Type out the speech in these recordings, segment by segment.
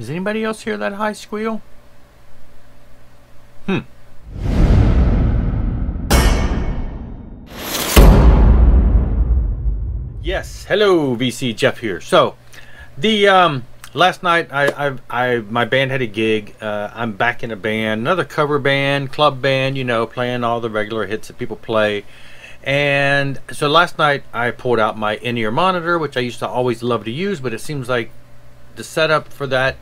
Does anybody else hear that high squeal? Yes, hello VC Jeff here. So the last night my band had a gig. I'm back in a band, another cover band, club band, you know, playing all the regular hits that people play. And so last night I pulled out my in-ear monitor, which I used to always love to use, but it seems like the setup for that,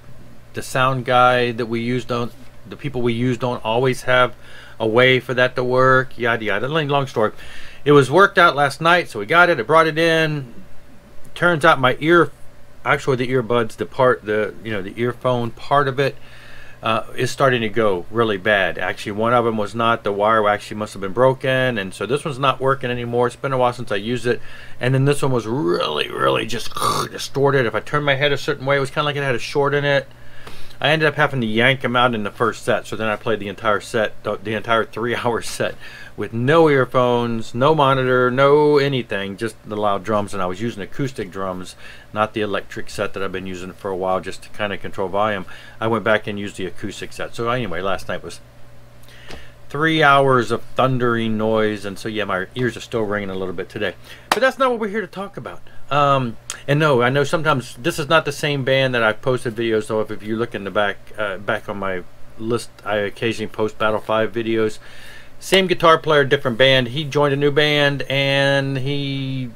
the sound guy that we use don't, the people we use don't always have a way for that to work, yada yada. Long story. It was worked out last night, so we got it. I brought it in. Turns out my actually the earbuds, the earphone part of it is starting to go really bad. Actually, one of them was not. The wire actually must have been broken, and so this one's not working anymore. It's been a while since I used it, and then this one was really just distorted. If I turned my head a certain way, it was kind of like it had a short in it. I ended up having to yank them out in the first set, so then I played the entire set, the entire 3-hour set, with no earphones, no monitor, no anything, just the loud drums. And I was using acoustic drums, not the electric set that I've been using for a while just to kind of control volume. I went back and used the acoustic set. So anyway, last night was 3 hours of thundering noise, and so yeah, my ears are still ringing a little bit today. But that's not what we're here to talk about. And no, I know sometimes this is not the same band that I've posted videos, though. If you look in the back on my list, I occasionally post Battle 5 videos. Same guitar player, different band. He joined a new band, and he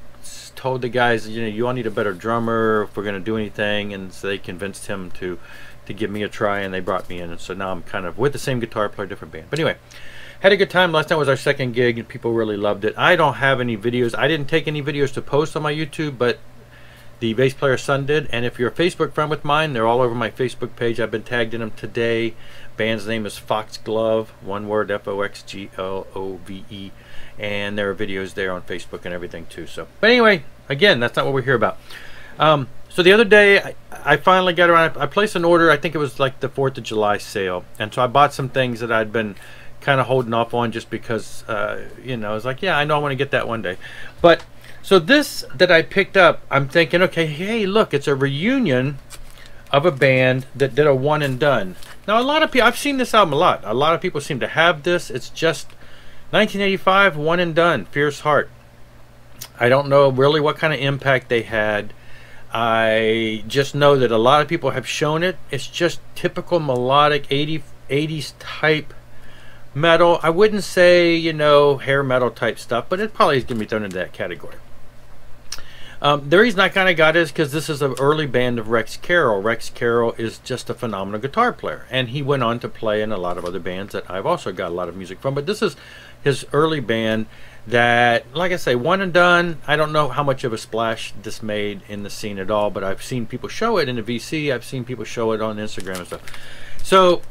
told the guys, you know, you all need a better drummer if we're going to do anything, and so they convinced him to give me a try, and they brought me in. And so now I'm kind of with the same guitar player, different band. But anyway, had a good time. Last night was our second gig, and people really loved it. I don't have any videos. I didn't take any videos to post on my YouTube, but the bass player's son did. And if you're a Facebook friend with mine, they're all over my Facebook page. I've been tagged in them today. Band's name is Foxglove, one word, Foxglove, and there are videos there on Facebook and everything too. So, but anyway, again, that's not what we're here about. So the other day, I finally got around. I placed an order. I think it was like the 4th of July sale, and so I bought some things that I'd been kind of holding off on just because, you know, I was like, yeah, I know I want to get that one day. But so this that I picked up, I'm thinking, okay, hey, look, it's a reunion of a band that did a one and done. Now, a lot of people, I've seen this album a lot. A lot of people seem to have this. It's just 1985, one and done, Fierce Heart. I don't know really what kind of impact they had. I just know that a lot of people have shown it. It's just typical melodic 80s type metal. I wouldn't say, you know, hair metal type stuff, but it probably is going to be thrown into that category. The reason I kind of got it is because this is an early band of Rex Carroll. Rex Carroll is just a phenomenal guitar player, and he went on to play in a lot of other bands that I've also got a lot of music from. But this is his early band that, like I say, one and done. I don't know how much of a splash this made in the scene at all, but I've seen people show it in the VC. I've seen people show it on Instagram and stuff. So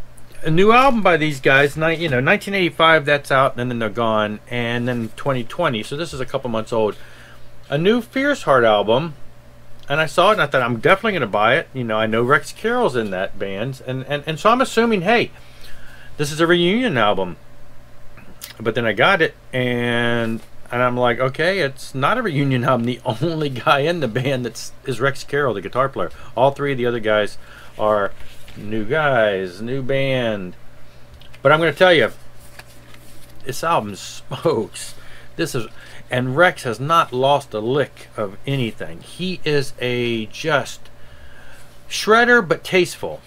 a new album by these guys, you know, 1985, that's out, and then they're gone, and then 2020, so this is a couple months old, a new Fierce Heart album, and I saw it and I thought, I'm definitely going to buy it. You know, I know Rex Carroll's in that band, and so I'm assuming, hey, this is a reunion album. But then I got it, and I'm like, okay, it's not a reunion album. The only guy in the band is Rex Carroll, the guitar player. All three of the other guys are new guys, new band. But I'm going to tell you, this album smokes. And Rex has not lost a lick of anything. He is a just shredder, but tasteful.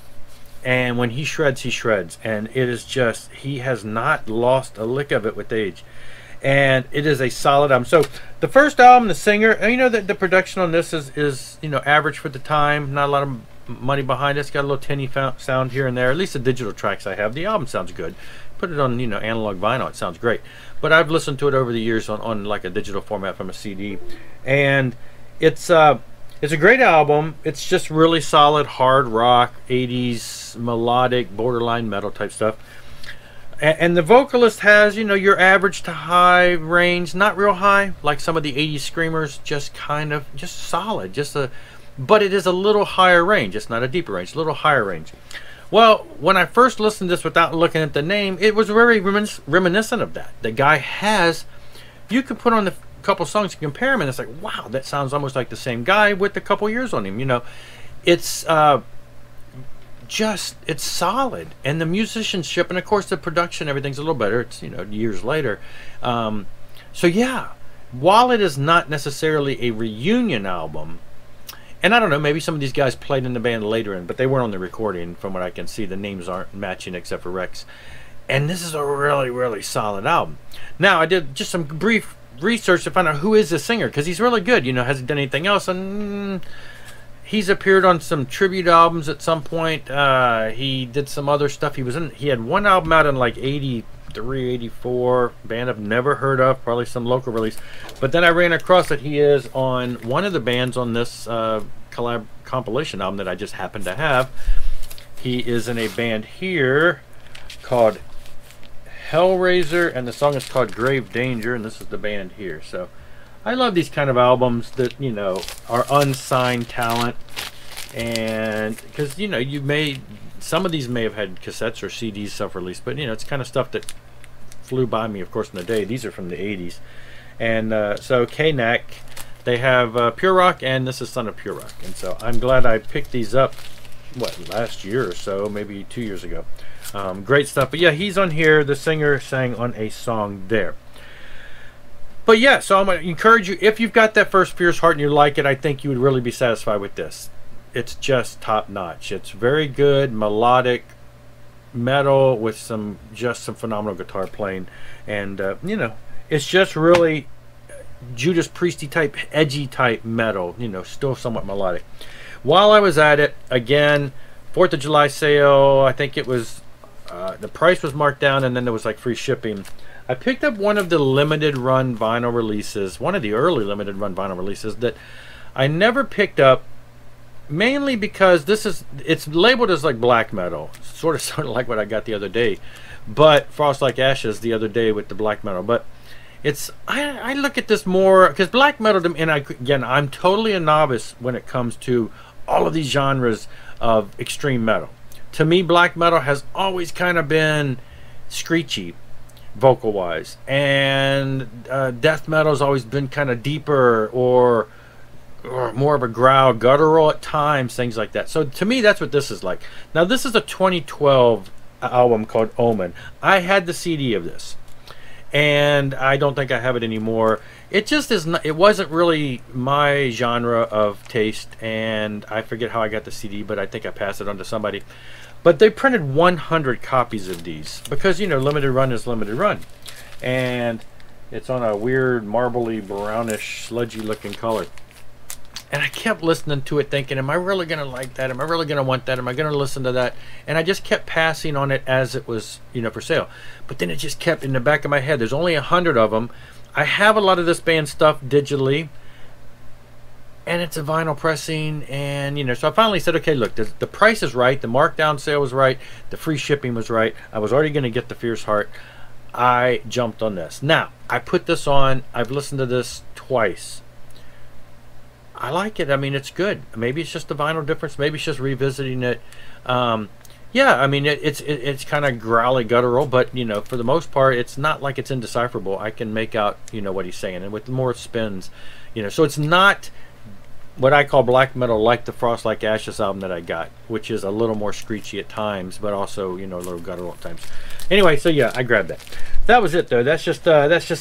And when he shreds, he shreds. And it is just, he has not lost a lick of it with age. And it is a solid album. So the first album, the singer, you know, the production on this is you know, average for the time. Not a lot of money behind it. It's got a little tinny sound here and there. At least the digital tracks I have. The album sounds good. Put it on, you know, analog vinyl, it sounds great. But I've listened to it over the years on like a digital format from a CD, and it's a great album. It's just really solid hard rock, 80s melodic, borderline metal type stuff. And the vocalist has, you know, your average to high range, not real high like some of the 80s screamers, just kind of just solid, but it is a little higher range. It's not a deeper range, a little higher range. Well, when I first listened to this without looking at the name, it was very reminiscent of that. The guy has, you could put on a couple songs and compare him, and it's like, wow, that sounds almost like the same guy with a couple years on him. You know, it's just, it's solid, and the musicianship, and of course the production, everything's a little better. It's, you know, years later. So yeah, while it is not necessarily a reunion album, and I don't know, maybe some of these guys played in the band later but they weren't on the recording. From what I can see, the names aren't matching except for Rex. And this is a really, really solid album. Now, I did just some brief research to find out who is the singer, because he's really good. You know, hasn't done anything else, and he's appeared on some tribute albums at some point. He did some other stuff. He had one album out in like 83, 84, band I've never heard of, probably some local release. But then I ran across that he is on one of the bands on this compilation album that I just happened to have. He is in a band here called Hellraiser, and the song is called Grave Danger, and this is the band here. So I love these kind of albums that, you know, are unsigned talent, and because, you know, some of these may have had cassettes or CDs self-released, but, you know, it's kind of stuff that flew by me, of course, in the day. These are from the 80s. And so KNAC, they have Pure Rock, and this is Son of Pure Rock. And so I'm glad I picked these up, what, last year or so, maybe 2 years ago. Great stuff. But yeah, he's on here. The singer sang on a song there. But yeah, so I'm going to encourage you, if you've got that first Fierce Heart and you like it, I think you would really be satisfied with this. It's just top notch. It's very good, melodic metal with some phenomenal guitar playing. And, you know, it's just really Judas Priesty type, edgy type metal, you know, still somewhat melodic. While I was at it, again, 4th of July sale, I think it was, the price was marked down, and then there was like free shipping. I picked up one of the limited run vinyl releases, one of the early limited run vinyl releases that I never picked up, mainly because it's labeled as like black metal, sort of like what I got the other day, but Frost Like Ashes the other day with the black metal. But it's, I look at this more because black metal, and again, I'm totally a novice when it comes to all of these genres of extreme metal. To me, black metal has always kind of been screechy vocal wise, and death metal has always been kind of deeper or more of a growl, guttural at times, things like that. So to me, that's what this is like. Now, this is a 2012 album called Omen. I had the CD of this, and I don't think I have it anymore. It just is not, it wasn't really my genre of taste, and I forget how I got the CD, but I think I passed it on to somebody. But they printed 100 copies of these because, you know, limited run is limited run. And it's on a weird marbly, brownish, sludgy looking color. And I kept listening to it thinking, am I really going to like that? Am I really going to want that? Am I going to listen to that? And I just kept passing on it as it was, you know, for sale. But then it just kept in the back of my head. There's only 100 of them. I have a lot of this band stuff digitally, and it's a vinyl pressing, and, you know, so I finally said, okay, look, the price is right, the markdown sale was right, the free shipping was right, I was already going to get the Fierce Heart. I jumped on this. Now, I put this on, I've listened to this twice. I like it. I mean, it's good. Maybe it's just the vinyl difference, maybe it's just revisiting it. Yeah, I mean, it's kind of growly, guttural, but, you know, for the most part, it's not like it's indecipherable. I can make out, you know, what he's saying, and with more spins, you know, so it's not what I call black metal like the Frost Like Ashes album that I got, which is a little more screechy at times, but also, you know, a little guttural at times. Anyway, so yeah, I grabbed that. That was it, though. That's just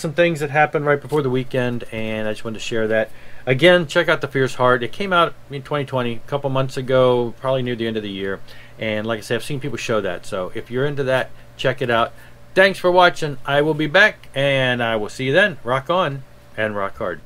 some things that happened right before the weekend, and I just wanted to share that. Again, check out the Fierce Heart. It came out in 2020, a couple months ago, probably near the end of the year. And like I said, I've seen people show that. So if you're into that, check it out. Thanks for watching. I will be back, and I will see you then. Rock on and rock hard.